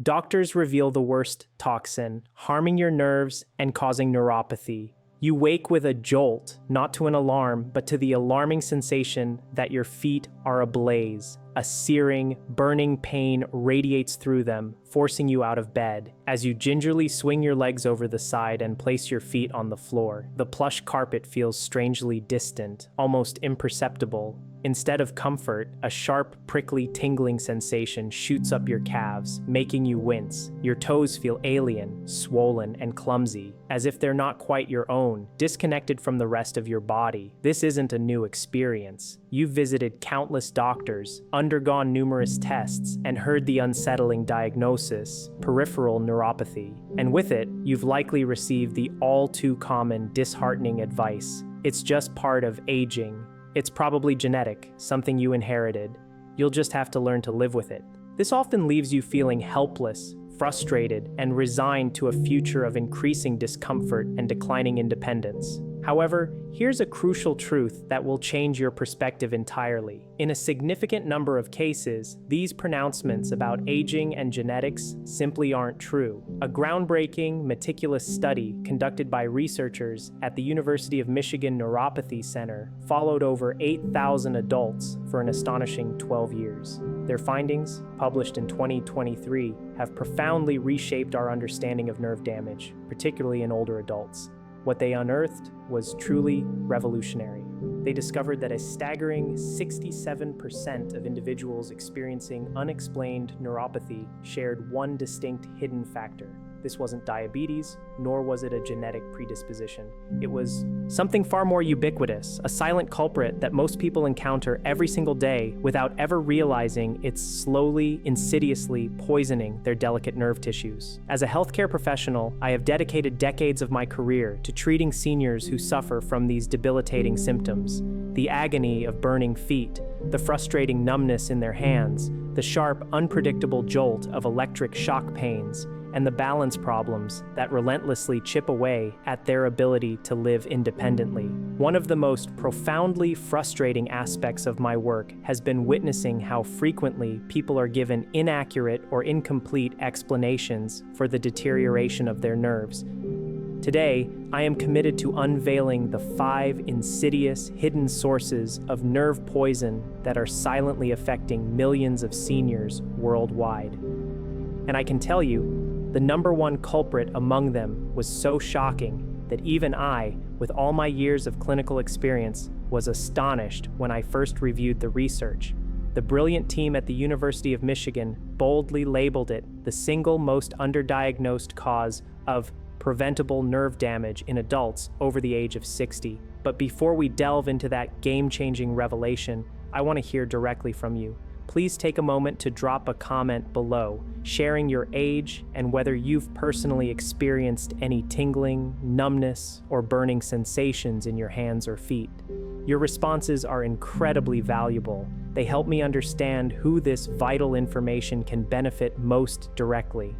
Doctors reveal the worst toxin, harming your nerves and causing neuropathy. You wake with a jolt, not to an alarm, but to the alarming sensation that your feet are ablaze. A searing, burning pain radiates through them, forcing you out of bed. As you gingerly swing your legs over the side and place your feet on the floor, the plush carpet feels strangely distant, almost imperceptible. Instead of comfort, a sharp, prickly, tingling sensation shoots up your calves, making you wince. Your toes feel alien, swollen, and clumsy, as if they're not quite your own, disconnected from the rest of your body. This isn't a new experience. You've visited countless doctors, undergone numerous tests, and heard the unsettling diagnosis, peripheral neuropathy. And with it, you've likely received the all-too-common, disheartening advice. It's just part of aging. It's probably genetic, something you inherited. You'll just have to learn to live with it. This often leaves you feeling helpless, frustrated, and resigned to a future of increasing discomfort and declining independence. However, here's a crucial truth that will change your perspective entirely. In a significant number of cases, these pronouncements about aging and genetics simply aren't true. A groundbreaking, meticulous study conducted by researchers at the University of Michigan Neuropathy Center followed over 8,000 adults for an astonishing 12 years. Their findings, published in 2023, have profoundly reshaped our understanding of nerve damage, particularly in older adults. What they unearthed was truly revolutionary. They discovered that a staggering 67% of individuals experiencing unexplained neuropathy shared one distinct hidden factor. This wasn't diabetes, nor was it a genetic predisposition. It was something far more ubiquitous, a silent culprit that most people encounter every single day without ever realizing it's slowly, insidiously poisoning their delicate nerve tissues. As a healthcare professional, I have dedicated decades of my career to treating seniors who suffer from these debilitating symptoms. The agony of burning feet, the frustrating numbness in their hands, the sharp, unpredictable jolt of electric shock pains, and the balance problems that relentlessly chip away at their ability to live independently. One of the most profoundly frustrating aspects of my work has been witnessing how frequently people are given inaccurate or incomplete explanations for the deterioration of their nerves. Today, I am committed to unveiling the 5 insidious, hidden sources of nerve poison that are silently affecting millions of seniors worldwide. And I can tell you, the number one culprit among them was so shocking that even I, with all my years of clinical experience, was astonished when I first reviewed the research. The brilliant team at the University of Michigan boldly labeled it the single most underdiagnosed cause of preventable nerve damage in adults over the age of 60. But before we delve into that game-changing revelation, I want to hear directly from you. Please take a moment to drop a comment below, sharing your age and whether you've personally experienced any tingling, numbness, or burning sensations in your hands or feet. Your responses are incredibly valuable. They help me understand who this vital information can benefit most directly.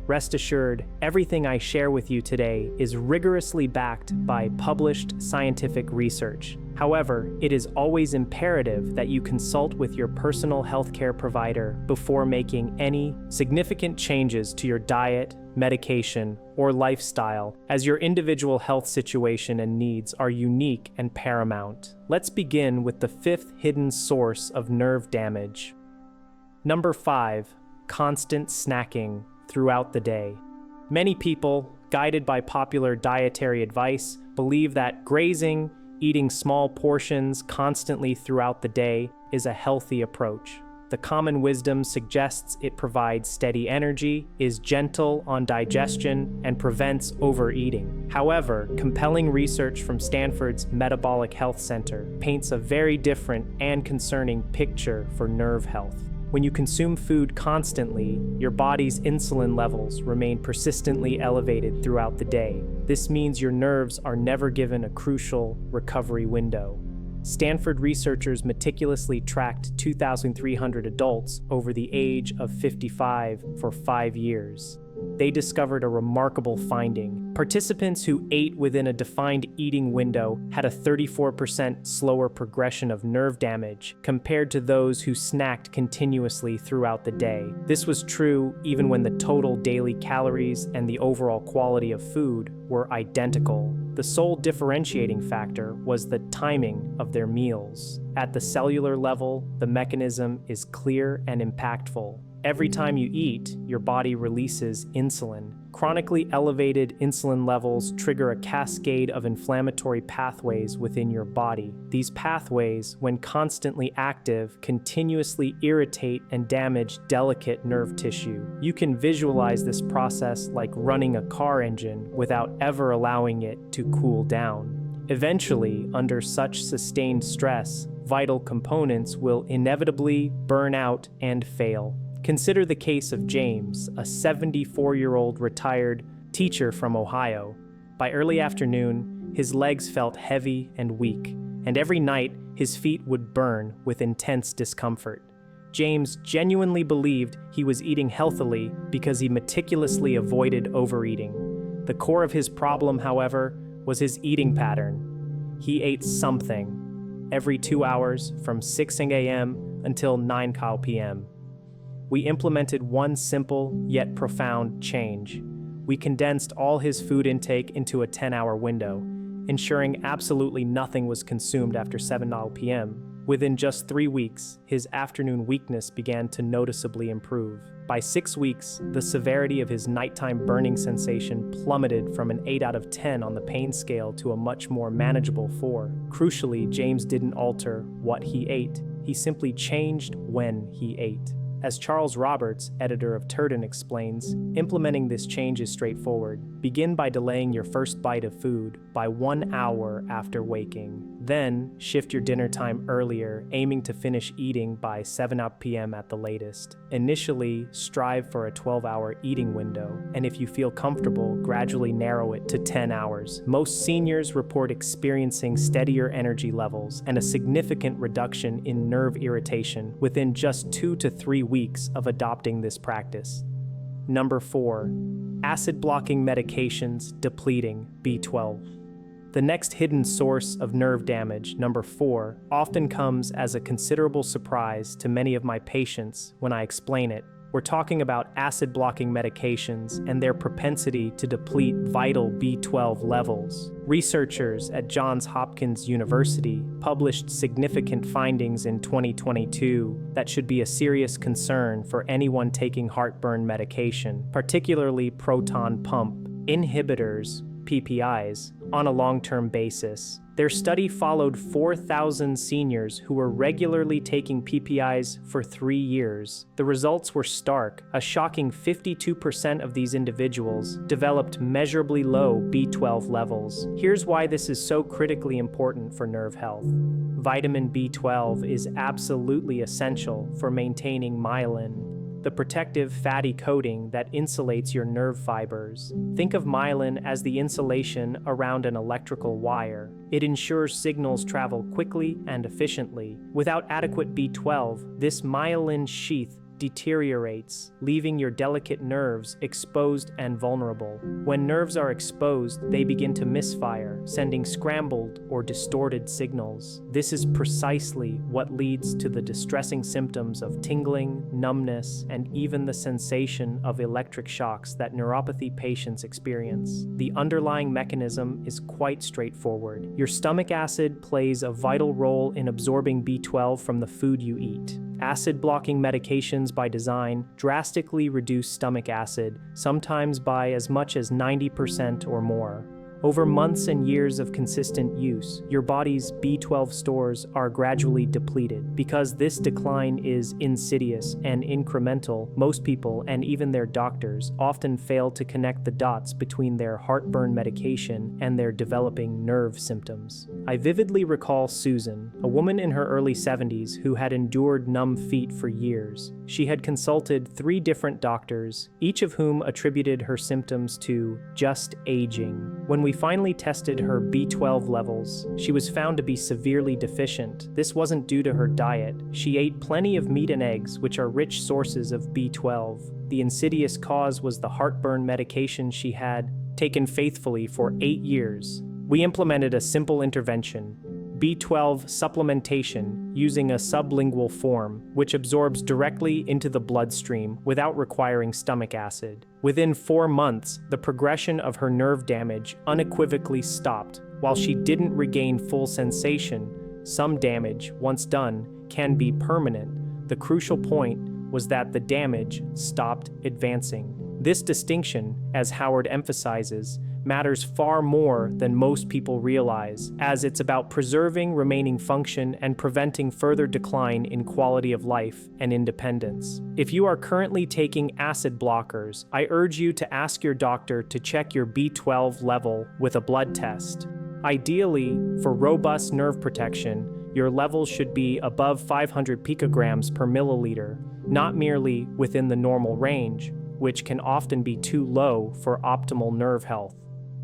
Rest assured, everything I share with you today is rigorously backed by published scientific research. However, it is always imperative that you consult with your personal healthcare provider before making any significant changes to your diet, medication, or lifestyle, as your individual health situation and needs are unique and paramount. Let's begin with the 5th hidden source of nerve damage. Number 5, constant snacking throughout the day. Many people, guided by popular dietary advice, believe that grazing, eating small portions constantly throughout the day is a healthy approach. The common wisdom suggests it provides steady energy, is gentle on digestion, and prevents overeating. However, compelling research from Stanford's Metabolic Health Center paints a very different and concerning picture for nerve health. When you consume food constantly, your body's insulin levels remain persistently elevated throughout the day. This means your nerves are never given a crucial recovery window. Stanford researchers meticulously tracked 2,300 adults over the age of 55 for 5 years. They discovered a remarkable finding. Participants who ate within a defined eating window had a 34% slower progression of nerve damage compared to those who snacked continuously throughout the day. This was true even when the total daily calories and the overall quality of food were identical. The sole differentiating factor was the timing of their meals. At the cellular level, the mechanism is clear and impactful. Every time you eat, your body releases insulin. Chronically elevated insulin levels trigger a cascade of inflammatory pathways within your body. These pathways, when constantly active, continuously irritate and damage delicate nerve tissue. You can visualize this process like running a car engine without ever allowing it to cool down. Eventually, under such sustained stress, vital components will inevitably burn out and fail. Consider the case of James, a 74-year-old retired teacher from Ohio. By early afternoon, his legs felt heavy and weak, and every night his feet would burn with intense discomfort. James genuinely believed he was eating healthily because he meticulously avoided overeating. The core of his problem, however, was his eating pattern. He ate something every 2 hours from 6 a.m. until 9 p.m. We implemented one simple yet profound change. We condensed all his food intake into a 10-hour window, ensuring absolutely nothing was consumed after 7 p.m. Within just 3 weeks, his afternoon weakness began to noticeably improve. By 6 weeks, the severity of his nighttime burning sensation plummeted from an 8 out of 10 on the pain scale to a much more manageable 4. Crucially, James didn't alter what he ate. He simply changed when he ate. As Charles Roberts, editor of Turden, explains, implementing this change is straightforward. Begin by delaying your first bite of food by 1 hour after waking. Then, shift your dinner time earlier, aiming to finish eating by 7 p.m. at the latest. Initially, strive for a 12-hour eating window, and if you feel comfortable, gradually narrow it to 10 hours. Most seniors report experiencing steadier energy levels and a significant reduction in nerve irritation within just 2 to 3 weeks of adopting this practice. Number 4. Acid-blocking medications depleting B12. The next hidden source of nerve damage, number 4, often comes as a considerable surprise to many of my patients when I explain it. We're talking about acid-blocking medications and their propensity to deplete vital B12 levels. Researchers at Johns Hopkins University published significant findings in 2022 that should be a serious concern for anyone taking heartburn medication, particularly proton pump inhibitors, PPIs, on a long-term basis. Their study followed 4,000 seniors who were regularly taking PPIs for 3 years. The results were stark. A shocking 52% of these individuals developed measurably low B12 levels. Here's why this is so critically important for nerve health. Vitamin B12 is absolutely essential for maintaining myelin, the protective fatty coating that insulates your nerve fibers. Think of myelin as the insulation around an electrical wire. It ensures signals travel quickly and efficiently. Without adequate B12, this myelin sheath deteriorates, leaving your delicate nerves exposed and vulnerable. When nerves are exposed, they begin to misfire, sending scrambled or distorted signals. This is precisely what leads to the distressing symptoms of tingling, numbness, and even the sensation of electric shocks that neuropathy patients experience. The underlying mechanism is quite straightforward. Your stomach acid plays a vital role in absorbing B12 from the food you eat. Acid-blocking medications by design drastically reduce stomach acid, sometimes by as much as 90% or more. Over months and years of consistent use, your body's B12 stores are gradually depleted. Because this decline is insidious and incremental, most people, and even their doctors, often fail to connect the dots between their heartburn medication and their developing nerve symptoms. I vividly recall Susan, a woman in her early 70s who had endured numb feet for years. She had consulted 3 different doctors, each of whom attributed her symptoms to just aging. When we finally tested her B12 levels, she was found to be severely deficient. This wasn't due to her diet. She ate plenty of meat and eggs, which are rich sources of B12. The insidious cause was the heartburn medication she had taken faithfully for 8 years. We implemented a simple intervention, B12 supplementation using a sublingual form, which absorbs directly into the bloodstream without requiring stomach acid. Within 4 months, the progression of her nerve damage unequivocally stopped. While she didn't regain full sensation, some damage, once done, can be permanent. The crucial point was that the damage stopped advancing. This distinction, as Howard emphasizes, matters far more than most people realize, as it's about preserving remaining function and preventing further decline in quality of life and independence. If you are currently taking acid blockers, I urge you to ask your doctor to check your B12 level with a blood test. Ideally, for robust nerve protection, your levels should be above 500 picograms per milliliter, not merely within the normal range, which can often be too low for optimal nerve health.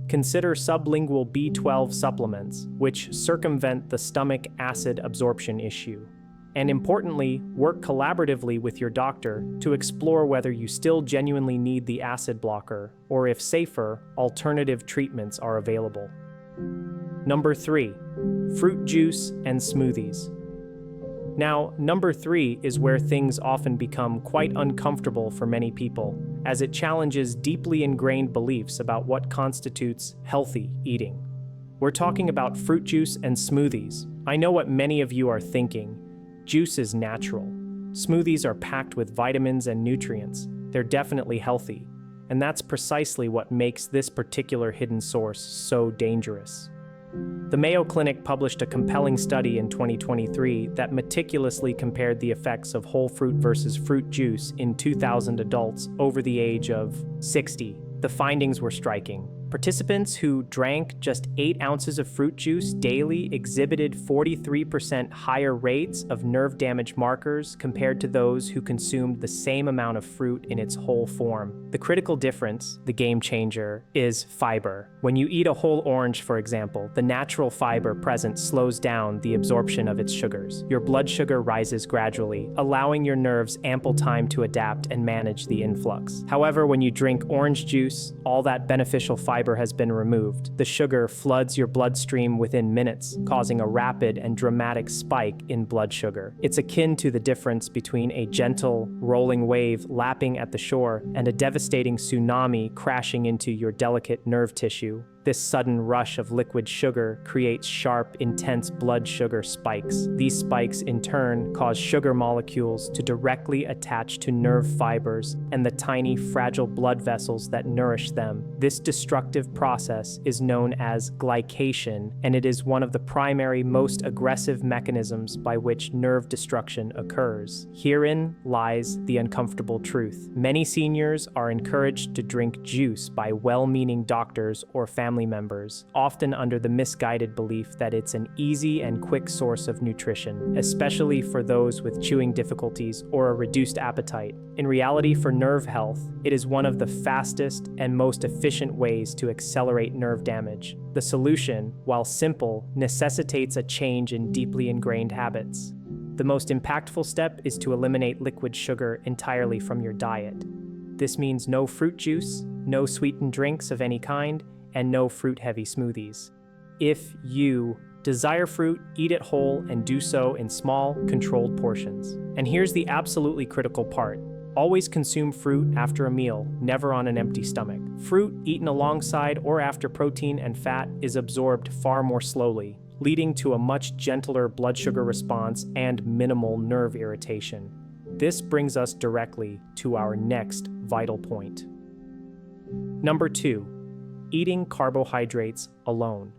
Consider sublingual B12 supplements, which circumvent the stomach acid absorption issue. And importantly, work collaboratively with your doctor to explore whether you still genuinely need the acid blocker, or if safer, alternative treatments are available. Number 3, fruit juice and smoothies. Now, number 3 is where things often become quite uncomfortable for many people, as it challenges deeply ingrained beliefs about what constitutes healthy eating. We're talking about fruit juice and smoothies. I know what many of you are thinking. Juice is natural. Smoothies are packed with vitamins and nutrients. They're definitely healthy. And that's precisely what makes this particular hidden source so dangerous. The Mayo Clinic published a compelling study in 2023 that meticulously compared the effects of whole fruit versus fruit juice in 2,000 adults over the age of 60. The findings were striking. Participants who drank just 8 ounces of fruit juice daily exhibited 43% higher rates of nerve damage markers compared to those who consumed the same amount of fruit in its whole form. The critical difference, the game changer, is fiber. When you eat a whole orange, for example, the natural fiber present slows down the absorption of its sugars. Your blood sugar rises gradually, allowing your nerves ample time to adapt and manage the influx. However, when you drink orange juice, all that beneficial fiber has been removed. The sugar floods your bloodstream within minutes, causing a rapid and dramatic spike in blood sugar. It's akin to the difference between a gentle, rolling wave lapping at the shore and a devastating tsunami crashing into your delicate nerve tissue. This sudden rush of liquid sugar creates sharp, intense blood sugar spikes. These spikes, in turn, cause sugar molecules to directly attach to nerve fibers and the tiny, fragile blood vessels that nourish them. This destructive process is known as glycation, and it is one of the primary, most aggressive mechanisms by which nerve destruction occurs. Herein lies the uncomfortable truth. Many seniors are encouraged to drink juice by well-meaning doctors or family members, often under the misguided belief that it's an easy and quick source of nutrition, especially for those with chewing difficulties or a reduced appetite. In reality, for nerve health, it is one of the fastest and most efficient ways to accelerate nerve damage. The solution, while simple, necessitates a change in deeply ingrained habits. The most impactful step is to eliminate liquid sugar entirely from your diet. This means no fruit juice, no sweetened drinks of any kind, and no fruit-heavy smoothies. If you desire fruit, eat it whole and do so in small, controlled portions. And here's the absolutely critical part. Always consume fruit after a meal, never on an empty stomach. Fruit eaten alongside or after protein and fat is absorbed far more slowly, leading to a much gentler blood sugar response and minimal nerve irritation. This brings us directly to our next vital point. Number 2. Eating carbohydrates alone.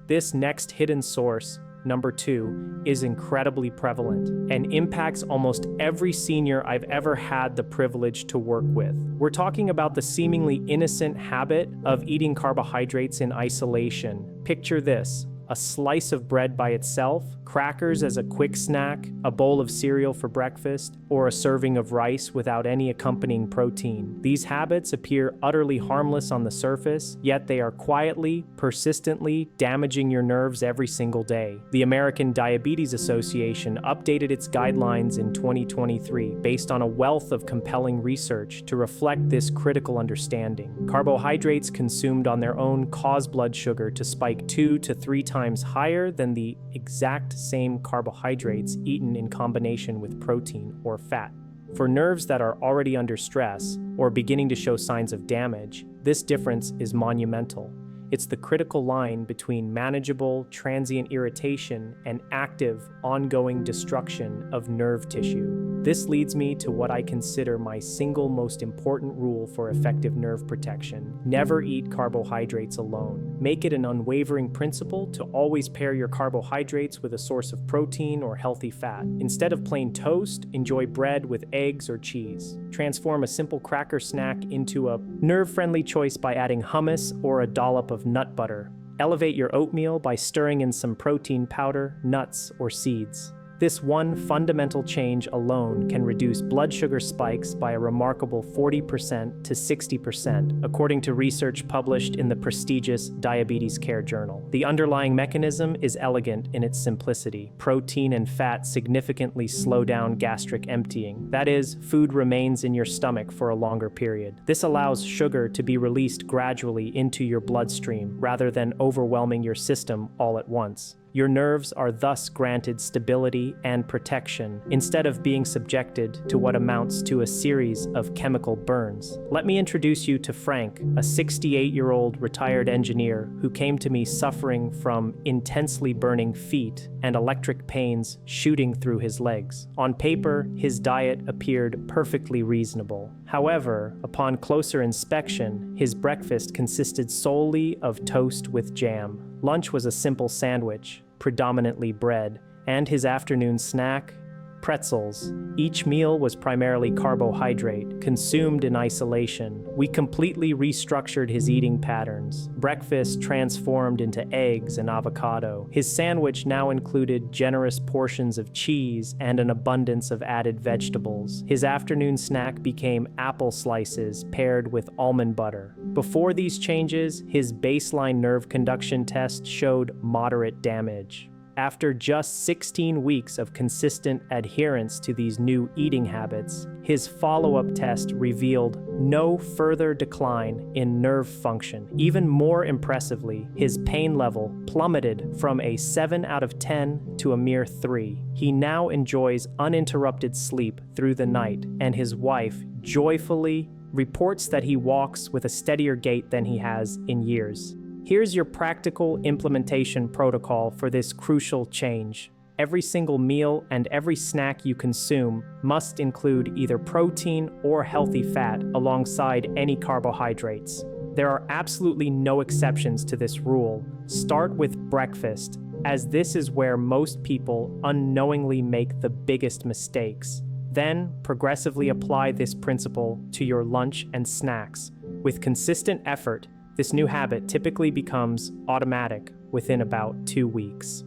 This next hidden source, number 2, is incredibly prevalent and impacts almost every senior I've ever had the privilege to work with. We're talking about the seemingly innocent habit of eating carbohydrates in isolation. Picture this: A slice of bread by itself, crackers as a quick snack, a bowl of cereal for breakfast, or a serving of rice without any accompanying protein. These habits appear utterly harmless on the surface, yet they are quietly, persistently damaging your nerves every single day. The American Diabetes Association updated its guidelines in 2023 based on a wealth of compelling research to reflect this critical understanding. Carbohydrates consumed on their own cause blood sugar to spike 2 to 3 times higher than the exact same carbohydrates eaten in combination with protein or fat. For nerves that are already under stress or beginning to show signs of damage, this difference is monumental. It's the critical line between manageable, transient irritation and active, ongoing destruction of nerve tissue. This leads me to what I consider my single most important rule for effective nerve protection. Never eat carbohydrates alone. Make it an unwavering principle to always pair your carbohydrates with a source of protein or healthy fat. Instead of plain toast, enjoy bread with eggs or cheese. Transform a simple cracker snack into a nerve-friendly choice by adding hummus or a dollop of nut butter. Elevate your oatmeal by stirring in some protein powder, nuts, or seeds. This one fundamental change alone can reduce blood sugar spikes by a remarkable 40% to 60%, according to research published in the prestigious Diabetes Care Journal. The underlying mechanism is elegant in its simplicity. Protein and fat significantly slow down gastric emptying. That is, food remains in your stomach for a longer period. This allows sugar to be released gradually into your bloodstream rather than overwhelming your system all at once. Your nerves are thus granted stability and protection instead of being subjected to what amounts to a series of chemical burns. Let me introduce you to Frank, a 68-year-old retired engineer who came to me suffering from intensely burning feet and electric pains shooting through his legs. On paper, his diet appeared perfectly reasonable. However, upon closer inspection, his breakfast consisted solely of toast with jam. Lunch was a simple sandwich, predominantly bread, and his afternoon snack, pretzels. Each meal was primarily carbohydrate, consumed in isolation. We completely restructured his eating patterns. Breakfast transformed into eggs and avocado. His sandwich now included generous portions of cheese and an abundance of added vegetables. His afternoon snack became apple slices paired with almond butter. Before these changes, his baseline nerve conduction test showed moderate damage. After just 16 weeks of consistent adherence to these new eating habits, his follow-up test revealed no further decline in nerve function. Even more impressively, his pain level plummeted from a 7 out of 10 to a mere 3. He now enjoys uninterrupted sleep through the night, and his wife joyfully reports that he walks with a steadier gait than he has in years. Here's your practical implementation protocol for this crucial change. Every single meal and every snack you consume must include either protein or healthy fat alongside any carbohydrates. There are absolutely no exceptions to this rule. Start with breakfast, as this is where most people unknowingly make the biggest mistakes. Then, progressively apply this principle to your lunch and snacks. With consistent effort, this new habit typically becomes automatic within about 2 weeks.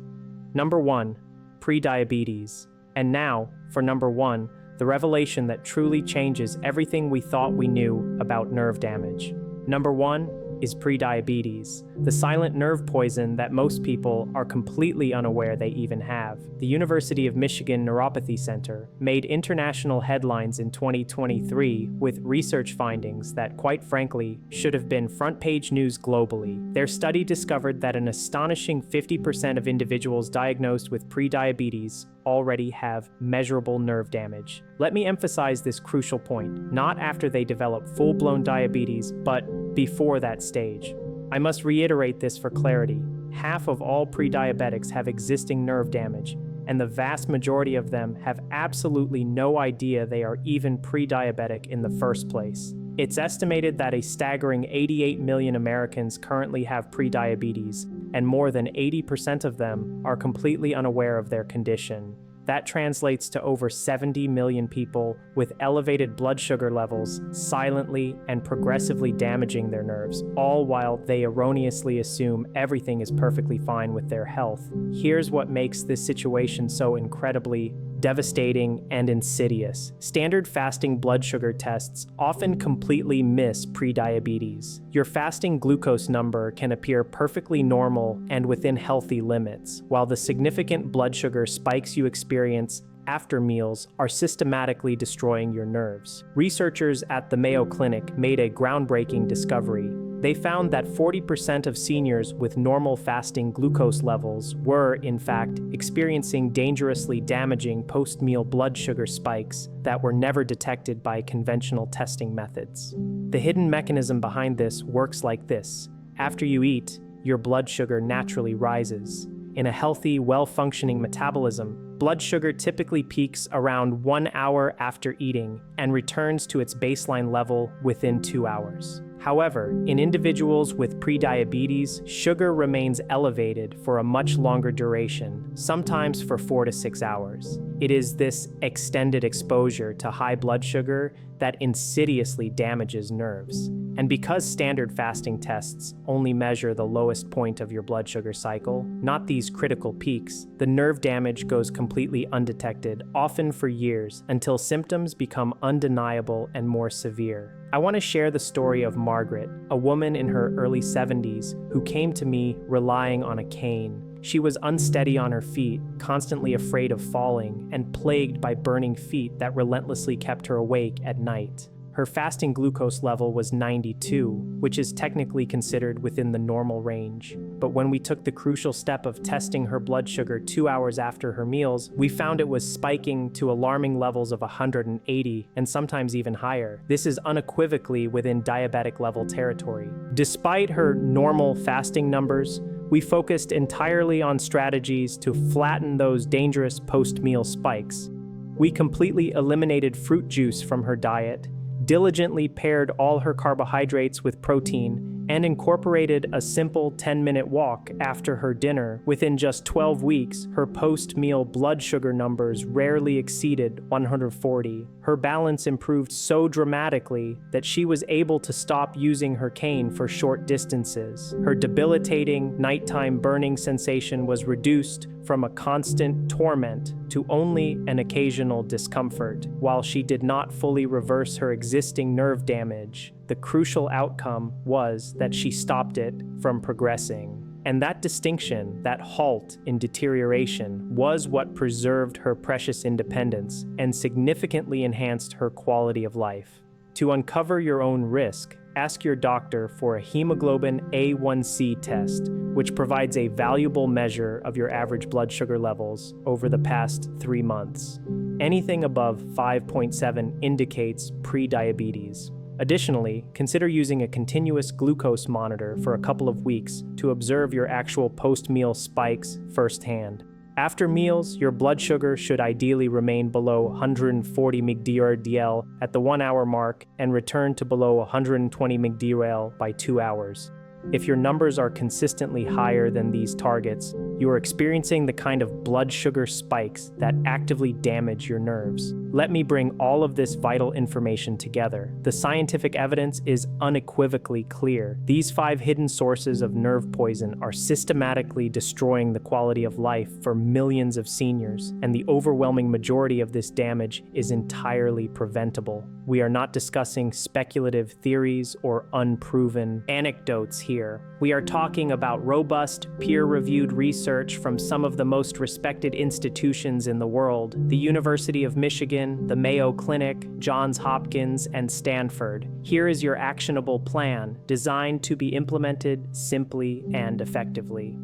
Number 1, prediabetes. And now, for number 1, the revelation that truly changes everything we thought we knew about nerve damage. Number 1 is prediabetes, the silent nerve poison that most people are completely unaware they even have. The University of Michigan Neuropathy Center made international headlines in 2023 with research findings that, quite frankly, should have been front-page news globally. Their study discovered that an astonishing 50% of individuals diagnosed with prediabetes already have measurable nerve damage. Let me emphasize this crucial point, not after they develop full-blown diabetes, but before that stage. I must reiterate this for clarity. Half of all prediabetics have existing nerve damage, and the vast majority of them have absolutely no idea they are even pre-diabetic in the first place. It's estimated that a staggering 88 million Americans currently have prediabetes, and more than 80% of them are completely unaware of their condition. That translates to over 70 million people with elevated blood sugar levels, silently and progressively damaging their nerves, all while they erroneously assume everything is perfectly fine with their health. Here's what makes this situation so incredibly devastating and insidious. Standard fasting blood sugar tests often completely miss prediabetes. Your fasting glucose number can appear perfectly normal and within healthy limits, while the significant blood sugar spikes you experience after meals are systematically destroying your nerves. Researchers at the Mayo Clinic made a groundbreaking discovery. They found that 40% of seniors with normal fasting glucose levels were, in fact, experiencing dangerously damaging post-meal blood sugar spikes that were never detected by conventional testing methods. The hidden mechanism behind this works like this. After you eat, your blood sugar naturally rises. In a healthy, well-functioning metabolism, blood sugar typically peaks around 1 hour after eating and returns to its baseline level within 2 hours. However, in individuals with prediabetes, sugar remains elevated for a much longer duration, sometimes for 4 to 6 hours. It is this extended exposure to high blood sugar that insidiously damages nerves. And because standard fasting tests only measure the lowest point of your blood sugar cycle, not these critical peaks, the nerve damage goes completely undetected, often for years, until symptoms become undeniable and more severe. I want to share the story of Margaret, a woman in her early 70s who came to me relying on a cane. She was unsteady on her feet, constantly afraid of falling, and plagued by burning feet that relentlessly kept her awake at night. Her fasting glucose level was 92, which is technically considered within the normal range. But when we took the crucial step of testing her blood sugar 2 hours after her meals, we found it was spiking to alarming levels of 180 and sometimes even higher. This is unequivocally within diabetic level territory. Despite her normal fasting numbers, we focused entirely on strategies to flatten those dangerous post-meal spikes. We completely eliminated fruit juice from her diet, diligently paired all her carbohydrates with protein, and incorporated a simple 10-minute walk after her dinner. Within just 12 weeks, her post-meal blood sugar numbers rarely exceeded 140. Her balance improved so dramatically that she was able to stop using her cane for short distances. Her debilitating nighttime burning sensation was reduced from a constant torment to only an occasional discomfort. While she did not fully reverse her existing nerve damage, the crucial outcome was that she stopped it from progressing. And that distinction, that halt in deterioration, was what preserved her precious independence and significantly enhanced her quality of life. To uncover your own risk, ask your doctor for a hemoglobin A1C test, which provides a valuable measure of your average blood sugar levels over the past 3 months. Anything above 5.7 indicates prediabetes. Additionally, consider using a continuous glucose monitor for a couple of weeks to observe your actual post-meal spikes firsthand. After meals, your blood sugar should ideally remain below 140 mg/dL at the 1-hour mark and return to below 120 mg/dL by 2 hours. If your numbers are consistently higher than these targets, you are experiencing the kind of blood sugar spikes that actively damage your nerves. Let me bring all of this vital information together. The scientific evidence is unequivocally clear. These 5 hidden sources of nerve poison are systematically destroying the quality of life for millions of seniors, and the overwhelming majority of this damage is entirely preventable. We are not discussing speculative theories or unproven anecdotes here. We are talking about robust, peer-reviewed research from some of the most respected institutions in the world: the University of Michigan, the Mayo Clinic, Johns Hopkins, and Stanford. Here is your actionable plan, designed to be implemented simply and effectively.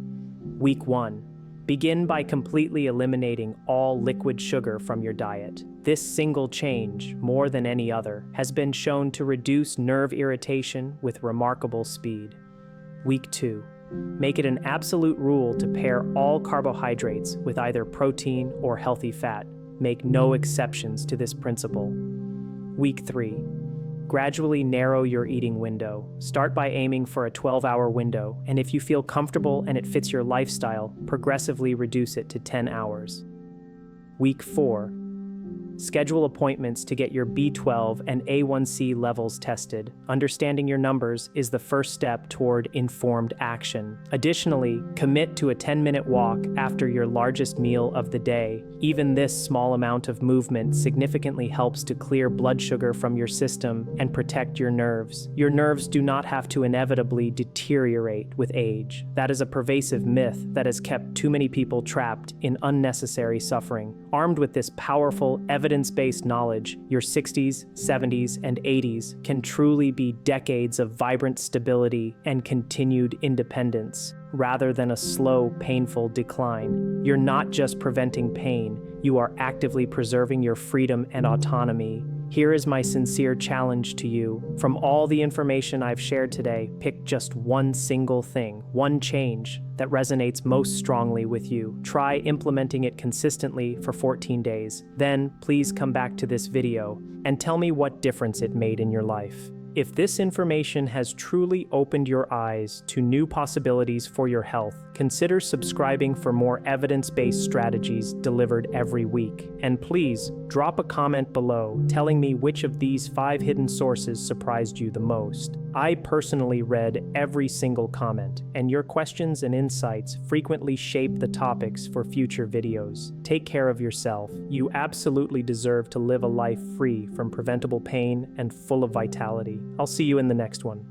Week 1. Begin by completely eliminating all liquid sugar from your diet. This single change, more than any other, has been shown to reduce nerve irritation with remarkable speed. Week 2. Make it an absolute rule to pair all carbohydrates with either protein or healthy fat. Make no exceptions to this principle. Week 3. Gradually narrow your eating window. Start by aiming for a 12-hour window, and if you feel comfortable and it fits your lifestyle, progressively reduce it to 10 hours. Week 4. Schedule appointments to get your B12 and A1C levels tested. Understanding your numbers is the first step toward informed action. Additionally, commit to a 10-minute walk after your largest meal of the day. Even this small amount of movement significantly helps to clear blood sugar from your system and protect your nerves. Your nerves do not have to inevitably deteriorate with age. That is a pervasive myth that has kept too many people trapped in unnecessary suffering. Armed with this powerful, evidence-based knowledge, your 60s, 70s, and 80s can truly be decades of vibrant stability and continued independence, rather than a slow, painful decline. You're not just preventing pain, you are actively preserving your freedom and autonomy. Here is my sincere challenge to you. From all the information I've shared today, pick just one single thing, one change that resonates most strongly with you. Try implementing it consistently for 14 days. Then, please come back to this video and tell me what difference it made in your life. If this information has truly opened your eyes to new possibilities for your health, consider subscribing for more evidence-based strategies delivered every week. And please, drop a comment below telling me which of these 5 hidden sources surprised you the most. I personally read every single comment, and your questions and insights frequently shape the topics for future videos. Take care of yourself. You absolutely deserve to live a life free from preventable pain and full of vitality. I'll see you in the next one.